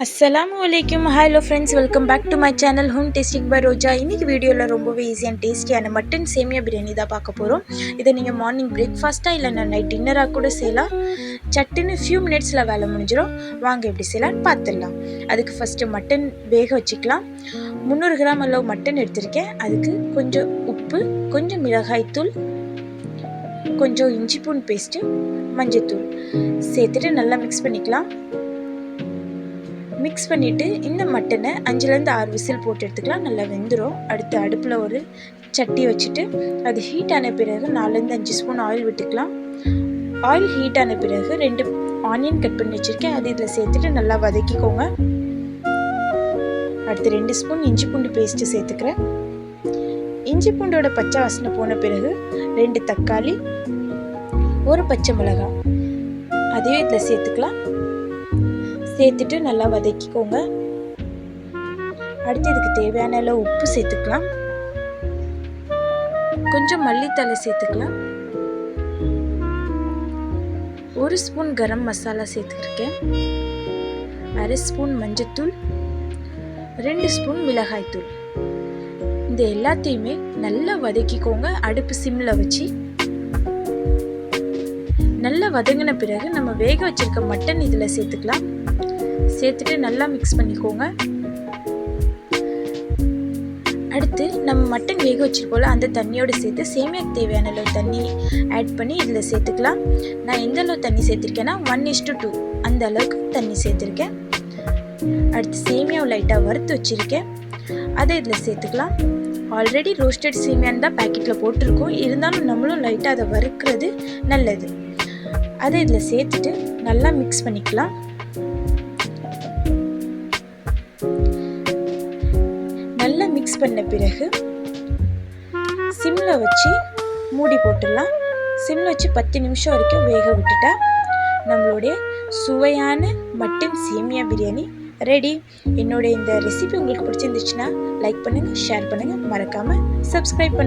Assalamualaikum. Hello friends, welcome back to my channel Home Tasting by Roja. இன்னைக்கு வீடியோல ரொம்பவே easy and டேஸ்டியான mutton சேமியா பிரியாணி தான் பார்க்க போறோம். இதை நீங்க மார்னிங் பிரேக்ஃபாஸ்டா இல்ல நைட் டின்னரா கூட செய்யலாம். சட்டுன்னு few minutesல வேலை முடிஞ்சிரும். வாங்க எப்படி செய்யலாம்னு பார்த்துடலாம். அதுக்கு ஃபர்ஸ்ட் மட்டன் வேக வச்சுக்கலாம். 300 கிராம் அளவு மட்டன் எடுத்திருக்கேன். அதுக்கு கொஞ்சம் உப்பு, கொஞ்சம் மிளகாய் தூள், கொஞ்சம் இஞ்சி பூண்டு பேஸ்ட், மஞ்சள் தூள் சேர்த்துட்டு நல்லா மிக்ஸ் பண்ணிக்கலாம். மிக்ஸ் பண்ணிவிட்டு இந்த மட்டனை 5லேருந்து 6 விசில் போட்டு எடுத்துக்கலாம். நல்லா வெந்துடும். அடுத்து அடுப்பில் ஒரு சட்டி வச்சுட்டு அது ஹீட் ஆன பிறகு 4லேருந்து 5 ஸ்பூன் ஆயில் விட்டுக்கலாம். ஆயில் ஹீட் ஆன பிறகு 2 ஆனியன் கட் பண்ணி வச்சுருக்கேன். அது இதில் சேர்த்துட்டு நல்லா வதக்கிக்கோங்க. அடுத்து 2 ஸ்பூன் இஞ்சி பூண்டு பேஸ்ட்டு சேர்த்துக்கிறேன். இஞ்சி பூண்டோட பச்சை வாசனை போன பிறகு 2 தக்காளி, 1 பச்சை மிளகாய் அதையும் இதில் சேர்த்துக்கலாம். சேர்த்துட்டு நல்லா வதக்கிக்கோங்க. அடுத்து இதுக்கு தேவையான அளவு உப்பு சேர்த்துக்கலாம். கொஞ்சம் மல்லித்தழை சேர்த்துக்கலாம். 1 ஸ்பூன் கரம் மசாலா சேர்த்துருக்கேன். 1/2 ஸ்பூன் மஞ்சத்தூள், 2 ஸ்பூன் மிளகாய் தூள். இந்த எல்லாத்தையுமே நல்லா வதக்கிக்கோங்க. அடுப்பு சிம்ல வச்சு நல்லா வதங்கின பிறகு நம்ம வேக வச்சிருக்க மட்டன் இதில் சேர்த்துக்கலாம். சேர்த்துட்டு நல்லா மிக்ஸ் பண்ணிக்கோங்க. அடுத்து நம்ம மட்டன் வேக வச்சிருக்கோம்ல அந்த தண்ணியோடு சேர்த்து சேமியாக்கு தேவையான அளவு தண்ணி ஆட் பண்ணி இதில் சேர்த்துக்கலாம். நான் எந்த அளவு தண்ணி சேர்த்துருக்கேன்னா 1:2 அந்த அளவுக்கு தண்ணி சேர்த்துருக்கேன். அடுத்து சேமியாவை லைட்டாக வறுத்து வச்சுருக்கேன். அதை இதில் சேர்த்துக்கலாம். ஆல்ரெடி ரோஸ்டட் சேமியான்னு தான் பேக்கெட்டில் போட்டிருக்கோம். இருந்தாலும் நம்மளும் லைட்டாக அதை வறுக்கிறது நல்லது. அதை இதில் சேர்த்துட்டு நல்லா மிக்ஸ் பண்ணிக்கலாம். நல்லா மிக்ஸ் பண்ண பிறகு சிம்மில் வச்சு மூடி போட்டுடலாம். சிம்மில் வச்சு 10 நிமிஷம் வரைக்கும் வேக விட்டுட்டா நம்மளுடைய சுவையான மட்டன் சேமியா பிரியாணி ரெடி. என்னோட இந்த ரெசிபி உங்களுக்கு பிடிச்சிருந்துச்சுன்னா லைக் பண்ணுங்கள், ஷேர் பண்ணுங்கள், மறக்காமல் சப்ஸ்கிரைப் பண்ணுங்கள்.